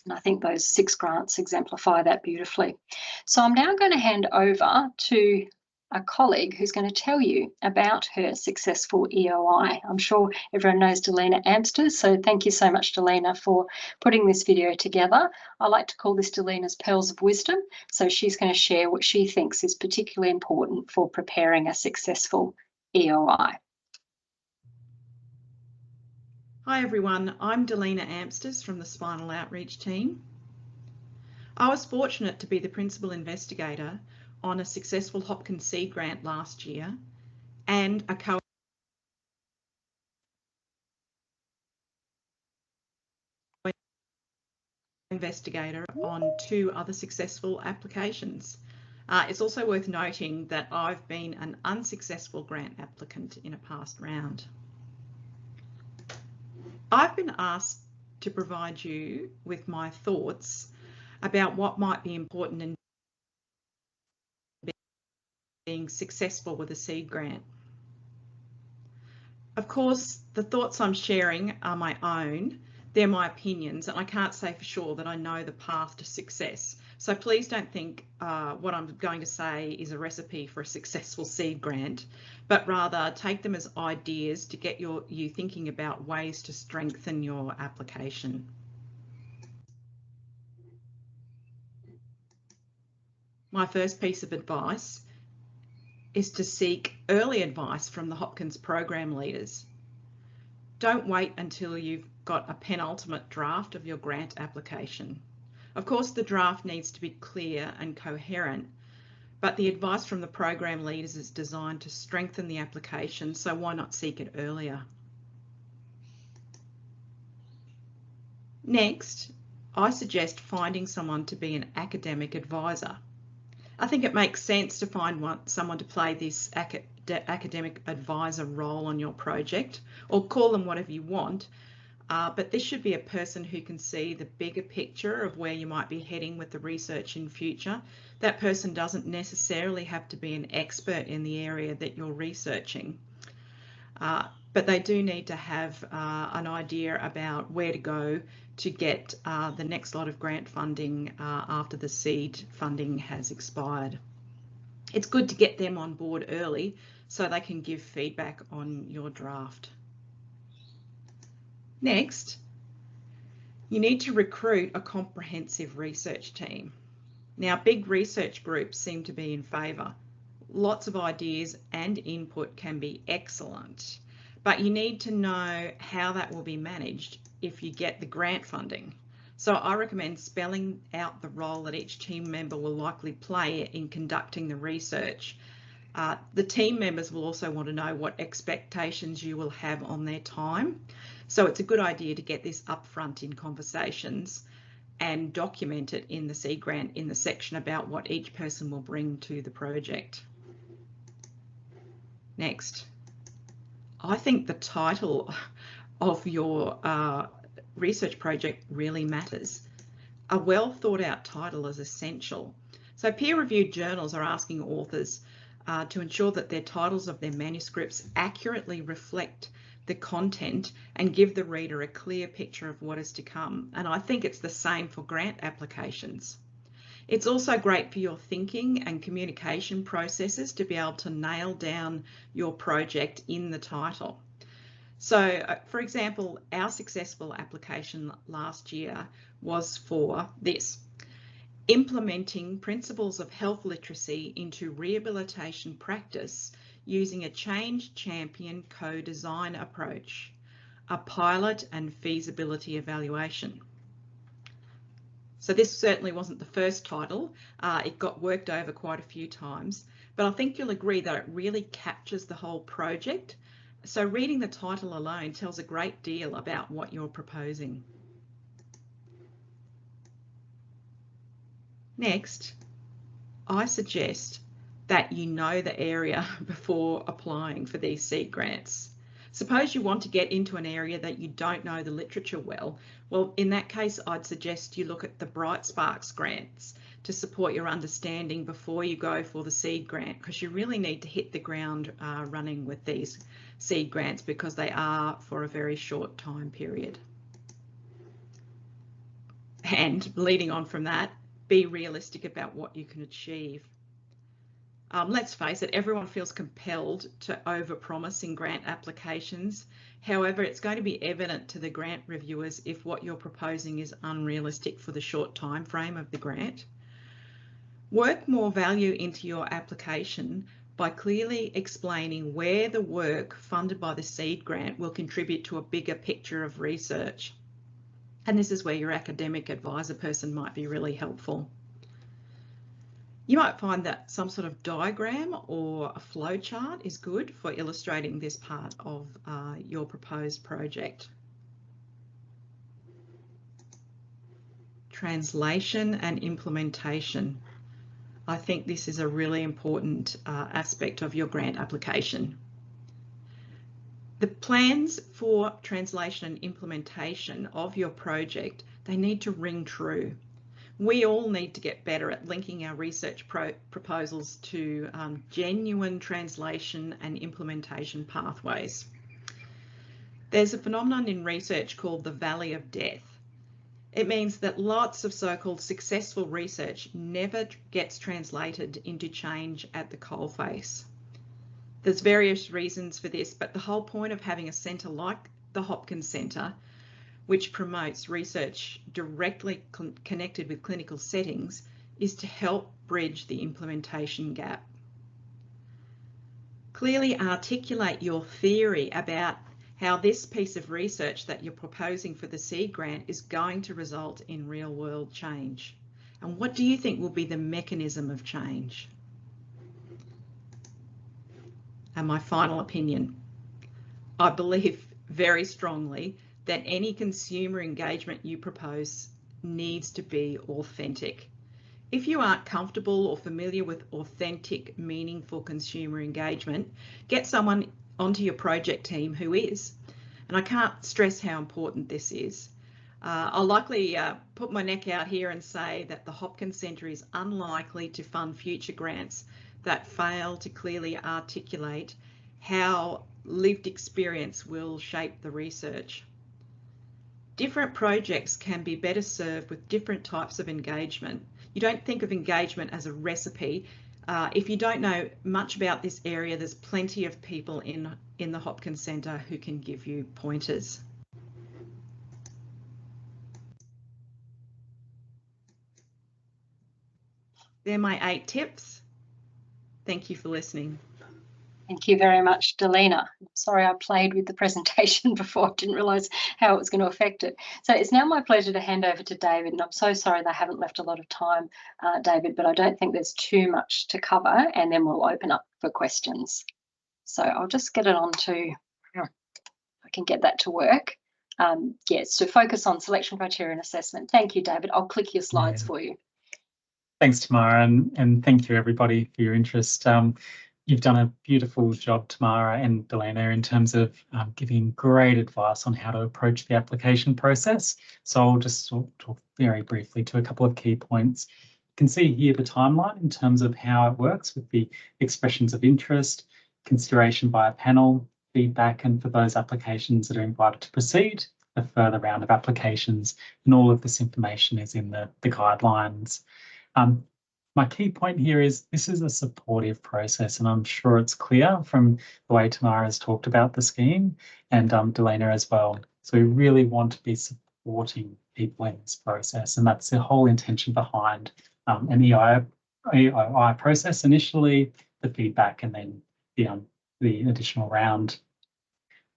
And I think those 6 grants exemplify that beautifully. So I'm now going to hand over to a colleague who's going to tell you about her successful EOI. I'm sure everyone knows Delina Amsters, so thank you so much, Delina, for putting this video together. I like to call this Delina's Pearls of Wisdom, so she's going to share what she thinks is particularly important for preparing a successful EOI. Hi everyone, I'm Delina Amsters from the Spinal Outreach team. I was fortunate to be the principal investigator on a successful Hopkins Seed grant last year and a co-investigator on 2 other successful applications. It's also worth noting that I've been an unsuccessful grant applicant in a past round. I've been asked to provide you with my thoughts about what might be important in being successful with a seed grant. Of course, the thoughts I'm sharing are my own. They're my opinions, and I can't say for sure that I know the path to success. So please don't think what I'm going to say is a recipe for a successful seed grant, but rather take them as ideas to get you thinking about ways to strengthen your application. My first piece of advice is to seek early advice from the Hopkins program leaders. Don't wait until you've got a penultimate draft of your grant application. Of course, the draft needs to be clear and coherent, but the advice from the program leaders is designed to strengthen the application, so why not seek it earlier? Next, I suggest finding someone to be an academic advisor. I think it makes sense to find someone to play this academic advisor role on your project, or call them whatever you want, but this should be a person who can see the bigger picture of where you might be heading with the research in future. That person doesn't necessarily have to be an expert in the area that you're researching, but they do need to have an idea about where to go to get the next lot of grant funding after the seed funding has expired. It's good to get them on board early so they can give feedback on your draft. Next, you need to recruit a comprehensive research team. Now, big research groups seem to be in favour. Lots of ideas and input can be excellent, but you need to know how that will be managed if you get the grant funding. So I recommend spelling out the role that each team member will likely play in conducting the research. The team members will also want to know what expectations you will have on their time. So it's a good idea to get this upfront in conversations and document it in the seed grant in the section about what each person will bring to the project. Next, I think the title of your research project really matters. A well thought out title is essential. So peer-reviewed journals are asking authors to ensure that their titles of their manuscripts accurately reflect the content and give the reader a clear picture of what is to come. And I think it's the same for grant applications. It's also great for your thinking and communication processes to be able to nail down your project in the title. So, for example, our successful application last year was for this: implementing principles of health literacy into rehabilitation practice using a change champion co-design approach, a pilot and feasibility evaluation. So this certainly wasn't the first title. It got worked over quite a few times, but I think you'll agree that it really captures the whole project. So reading the title alone tells a great deal about what you're proposing. Next, I suggest that you know the area before applying for these seed grants. Suppose you want to get into an area that you don't know the literature well. Well, in that case, I'd suggest you look at the Bright Sparks grants to support your understanding before you go for the seed grant, because you really need to hit the ground running with these seed grants because they are for a very short time period. And leading on from that, be realistic about what you can achieve. Let's face it, everyone feels compelled to overpromise in grant applications. However, it's going to be evident to the grant reviewers if what you're proposing is unrealistic for the short time frame of the grant. Work more value into your application by clearly explaining where the work funded by the seed grant will contribute to a bigger picture of research. And this is where your academic advisor person might be really helpful. You might find that some sort of diagram or a flow chart is good for illustrating this part of your proposed project. Translation and implementation. I think this is a really important aspect of your grant application. The plans for translation and implementation of your project, they need to ring true. We all need to get better at linking our research proposals to genuine translation and implementation pathways. There's a phenomenon in research called the valley of death. It means that lots of so-called successful research never gets translated into change at the coalface. There's various reasons for this, but the whole point of having a centre like the Hopkins Centre, which promotes research directly connected with clinical settings, is to help bridge the implementation gap. Clearly articulate your theory about how this piece of research that you're proposing for the seed grant is going to result in real world change. And what do you think will be the mechanism of change? And my final opinion, I believe very strongly that any consumer engagement you propose needs to be authentic. If you aren't comfortable or familiar with authentic, meaningful consumer engagement, get someone onto your project team who is. And I can't stress how important this is. I'll likely put my neck out here and say that the Hopkins Centre is unlikely to fund future grants that fail to clearly articulate how lived experience will shape the research. Different projects can be better served with different types of engagement. You don't think of engagement as a recipe. If you don't know much about this area, there's plenty of people in the Hopkins Centre who can give you pointers. They're my 8 tips. Thank you for listening. Thank you very much, Delina. Sorry I played with the presentation before. I didn't realise how it was going to affect it. So it's now my pleasure to hand over to David, and I'm so sorry they haven't left a lot of time, David, but I don't think there's too much to cover, and then we'll open up for questions. So I'll just get it on to, if I can get that to work. Yes, to focus on selection criteria and assessment. Thank you, David. I'll click your slides for you. Thanks, Tamara, and thank you everybody for your interest. You've done a beautiful job, Tamara and Delina, in terms of giving great advice on how to approach the application process. So I'll just talk very briefly to a couple of key points. You can see here the timeline in terms of how it works with the expressions of interest, consideration by a panel, feedback, and for those applications that are invited to proceed, a further round of applications, and all of this information is in the guidelines. My key point here is this is a supportive process, and I'm sure it's clear from the way Tamara has talked about the scheme and Delina as well. So we really want to be supporting people in this process, and that's the whole intention behind an EII process initially, the feedback, and then the additional round.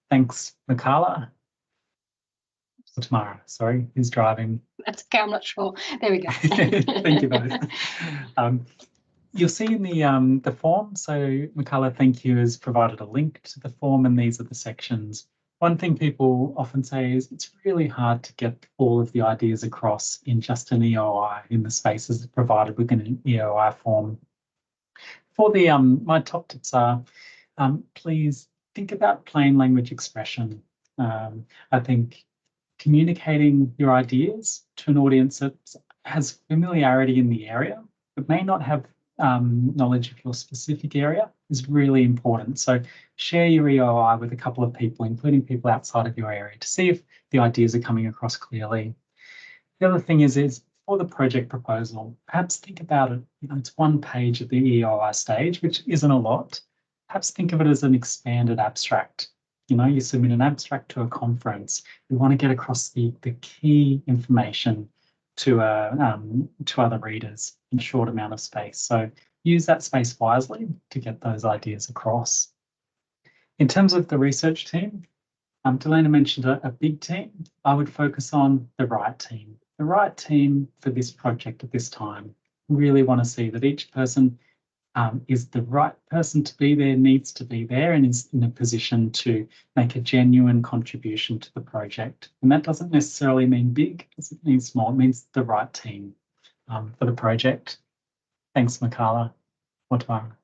Thanks, Mikala. Tamara, sorry, who's driving? That's okay, I'm not sure. There we go. Thank you both. You'll see in the form, so Mikala, thank you, has provided a link to the form, and these are the sections One thing people often say is it's really hard to get all of the ideas across in just an EOI in the spaces provided within an EOI form. For the my top tips are, please think about plain language expression. I think communicating your ideas to an audience that has familiarity in the area but may not have knowledge of your specific area is really important. So share your EOI with a couple of people, including people outside of your area, to see if the ideas are coming across clearly. The other thing is for the project proposal, perhaps think about it, it's one page at the EOI stage, which isn't a lot. Perhaps think of it as an expanded abstract. You submit an abstract to a conference. You want to get across the key information to other readers in a short amount of space. So use that space wisely to get those ideas across. In terms of the research team, Delana mentioned a big team. I would focus on the right team. The right team for this project at this time. Really want to see that each person is the right person to be there, needs to be there, and is in a position to make a genuine contribution to the project. And that doesn't necessarily mean big, it doesn't mean small, it means the right team for the project. Thanks, Makala. Or Tamara.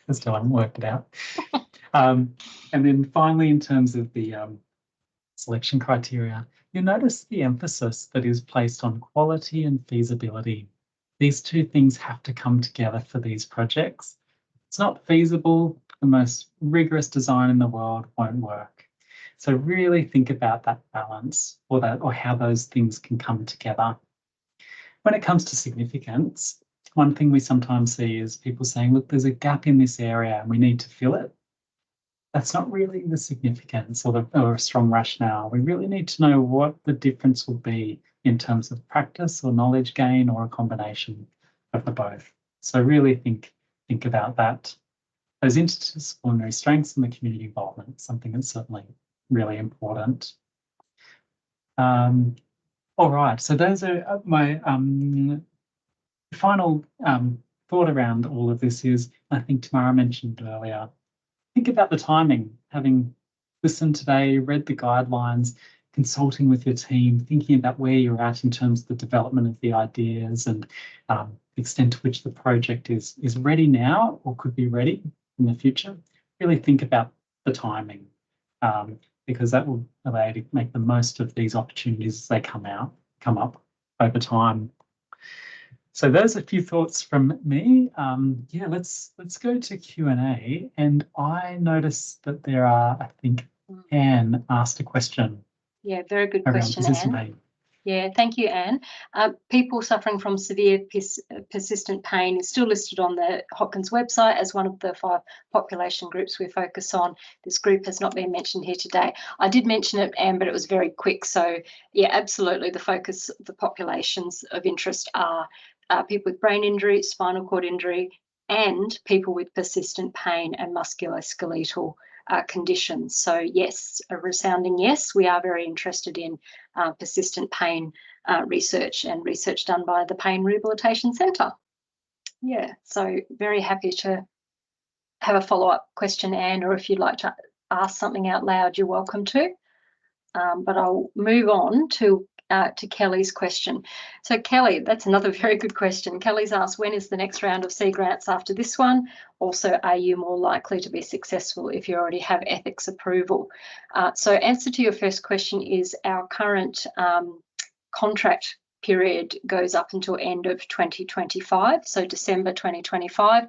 I still haven't worked it out. And then finally, in terms of the selection criteria, you'll notice the emphasis that is placed on quality and feasibility. These two things have to come together for these projects. It's not feasible, the most rigorous design in the world won't work. So really think about that balance or how those things can come together. When it comes to significance, one thing we sometimes see is people saying, look, there's a gap in this area and we need to fill it. That's not really the significance or a strong rationale. We really need to know what the difference will be in terms of practice or knowledge gain or a combination of the both. So really think about that. Those interdisciplinary strengths and the community involvement, something that's certainly really important. All right, so those are my final thought around all of this is, I think Tamara mentioned earlier, think about the timing, having listened today, read the guidelines, consulting with your team, thinking about where you're at in terms of the development of the ideas and the extent to which the project is ready now or could be ready in the future. Really think about the timing because that will allow you to make the most of these opportunities as they come up over time. So those are a few thoughts from me. Yeah, let's go to Q&A. And I noticed that there are, I think, Anne asked a question. Yeah, very good question, Anne. Yeah, thank you, Anne. People suffering from severe persistent pain is still listed on the Hopkins website as one of the 5 population groups we focus on. This group has not been mentioned here today. I did mention it, Anne, but it was very quick. So, yeah, absolutely. The focus of the populations of interest are people with brain injury, spinal cord injury, and people with persistent pain and musculoskeletal conditions. So yes, a resounding yes, we are very interested in persistent pain research and research done by the Pain Rehabilitation Centre. Yeah, so very happy to have a follow-up question, Anne, or if you'd like to ask something out loud, you're welcome to. But I'll move on to Kelly's question. So Kelly, that's another very good question. Kelly's asked, when is the next round of C grants after this one? Also, are you more likely to be successful if you already have ethics approval? So answer to your first question is our current contract period goes up until end of 2025, so December 2025.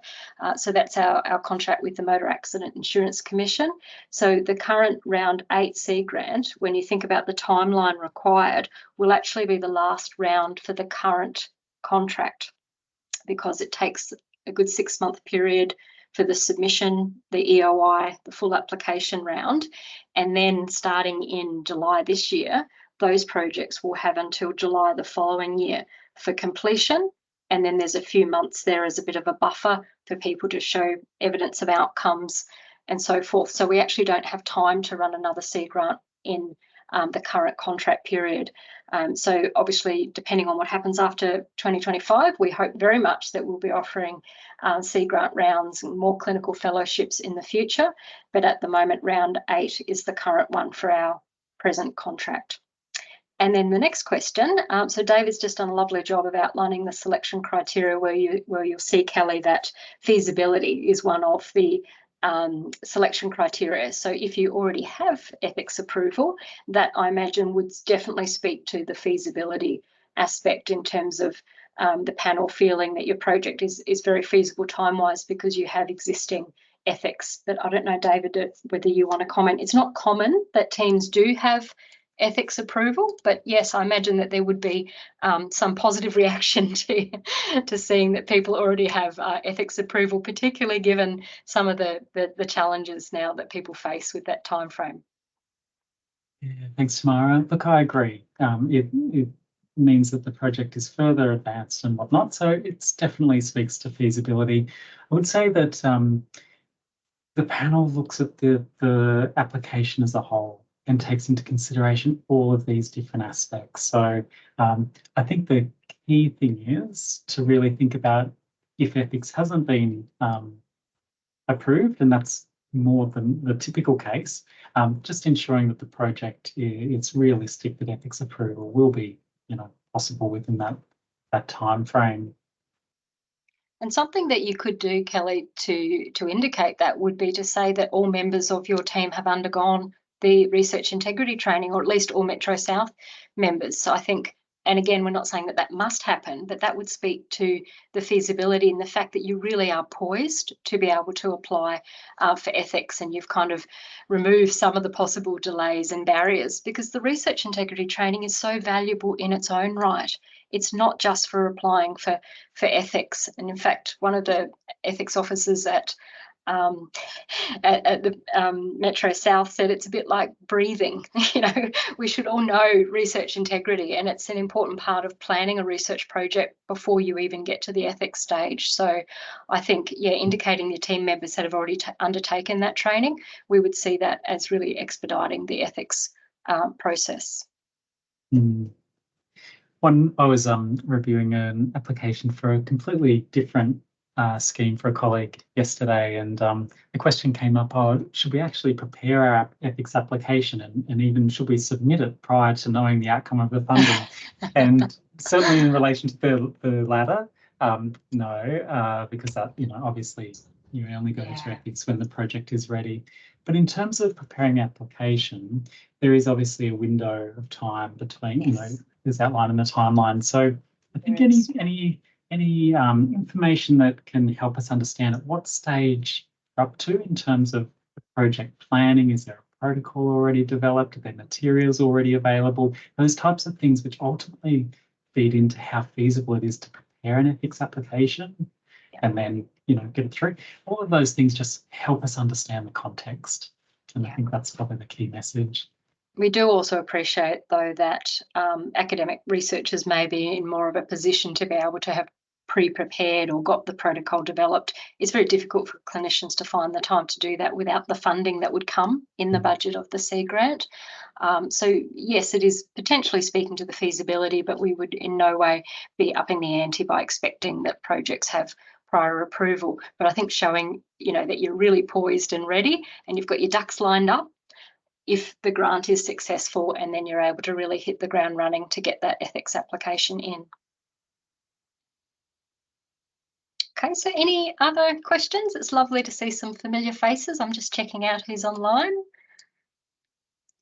So that's our contract with the Motor Accident Insurance Commission. So the current round 8C grant, when you think about the timeline required, will actually be the last round for the current contract because it takes a good 6-month period for the submission, the EOI, the full application round, and then starting in July this year, those projects will have until July the following year for completion. And then there's a few months there as a bit of a buffer for people to show evidence of outcomes and so forth. So we actually don't have time to run another C grant in the current contract period. So obviously, depending on what happens after 2025, we hope very much that we'll be offering C grant rounds and more clinical fellowships in the future. But at the moment, round 8 is the current one for our present contract. And then the next question, so David's just done a lovely job of outlining the selection criteria where you'll see, Kelly, that feasibility is one of the selection criteria. So if you already have ethics approval, that I imagine would definitely speak to the feasibility aspect in terms of the panel feeling that your project is very feasible time-wise because you have existing ethics. But I don't know, David, whether you want to comment. It's not common that teams do have ethics approval, but yes, I imagine that there would be some positive reaction to seeing that people already have ethics approval, particularly given some of the challenges now that people face with that time frame. Yeah, thanks, Tamara. Look, I agree. It means that the project is further advanced and whatnot, so it definitely speaks to feasibility. I would say that the panel looks at the application as a whole and takes into consideration all of these different aspects. So I think the key thing is to really think about if ethics hasn't been approved, and that's more than the typical case, just ensuring that the project is realistic that ethics approval will be, possible within that time frame. And something that you could do, Kelly, to indicate that would be to say that all members of your team have undergone the research integrity training, or at least all Metro South members. So I think, and again, we're not saying that that must happen, but that would speak to the feasibility and the fact that you really are poised to be able to apply for ethics, and you've kind of removed some of the possible delays and barriers, because the research integrity training is so valuable in its own right. It's not just for applying for ethics. And in fact, one of the ethics officers at the Metro South said it's a bit like breathing. We should all know research integrity, and it's an important part of planning a research project before you even get to the ethics stage. So I think, indicating your team members that have already undertaken that training, we would see that as really expediting the ethics process. When I was reviewing an application for a completely different scheme for a colleague yesterday, and the question came up, should we actually prepare our ethics application, and even should we submit it prior to knowing the outcome of the funding? And certainly in relation to the latter, no, because that, obviously you only go to ethics when the project is ready. But in terms of preparing the application, there is obviously a window of time between, is outlined in the timeline. So I think any information that can help us understand at what stage we're up to in terms of the project planning. Is there a protocol already developed? Are there materials already available? Those types of things which ultimately feed into how feasible it is to prepare an ethics application and then, get it through. All of those things just help us understand the context. And I think that's probably the key message. We do also appreciate, though, that academic researchers may be in more of a position to be able to have pre-prepared or got the protocol developed. It's very difficult for clinicians to find the time to do that without the funding that would come in the budget of the C grant. So yes, it is potentially speaking to the feasibility, but we would in no way be upping the ante by expecting that projects have prior approval. But I think showing, that you're really poised and ready and you've got your ducks lined up if the grant is successful, and then you're able to really hit the ground running to get that ethics application in. Okay, so any other questions? It's lovely to see some familiar faces. I'm just checking out who's online.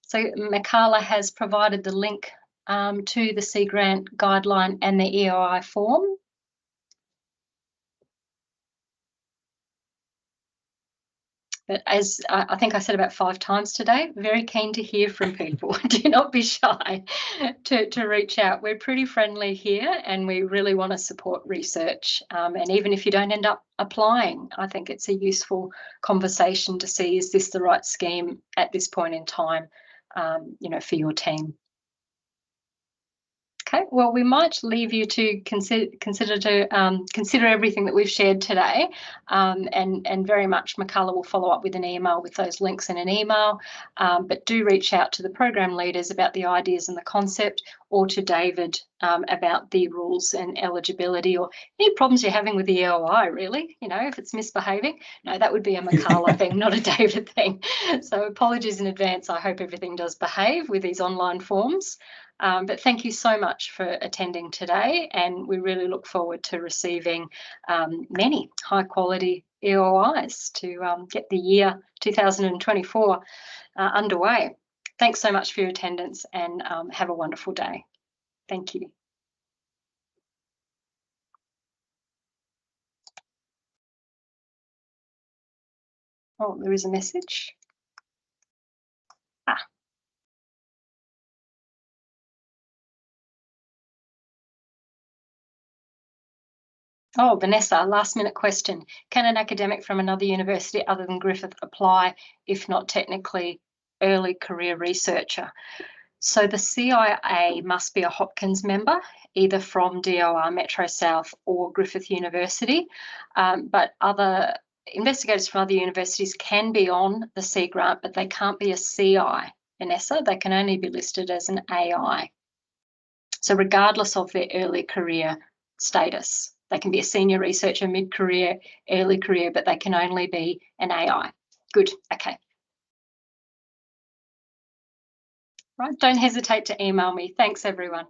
So Michaela has provided the link to the C grant guideline and the EOI form. But as I think I said about 5 times today, very keen to hear from people. Do not be shy to reach out. We're pretty friendly here, and we really want to support research. And even if you don't end up applying, I think it's a useful conversation to see, is this the right scheme at this point in time, for your team. Okay, well, we might leave you to consider everything that we've shared today, and very much Michaela will follow up with an email with those links in an email, but do reach out to the program leaders about the ideas and the concept, or to David about the rules and eligibility, or any problems you're having with the EOI, really, you know, if it's misbehaving. No, that would be a Michaela thing, not a David thing. So apologies in advance. I hope everything does behave with these online forms. But thank you so much for attending today, and we really look forward to receiving many high quality EOIs to get the year 2024 underway. Thanks so much for your attendance, and have a wonderful day. Thank you. Oh, there is a message. Oh, Vanessa, last minute question. Can an academic from another university other than Griffith apply if not technically early career researcher? So the CIA must be a Hopkins member, either from DOR Metro South or Griffith University, but other investigators from other universities can be on the C grant, but they can't be a CI, Vanessa. They can only be listed as an AI. So regardless of their early career status, they can be a senior researcher, mid-career, early career, but they can only be an AI. Good, okay. Right, don't hesitate to email me. Thanks, everyone.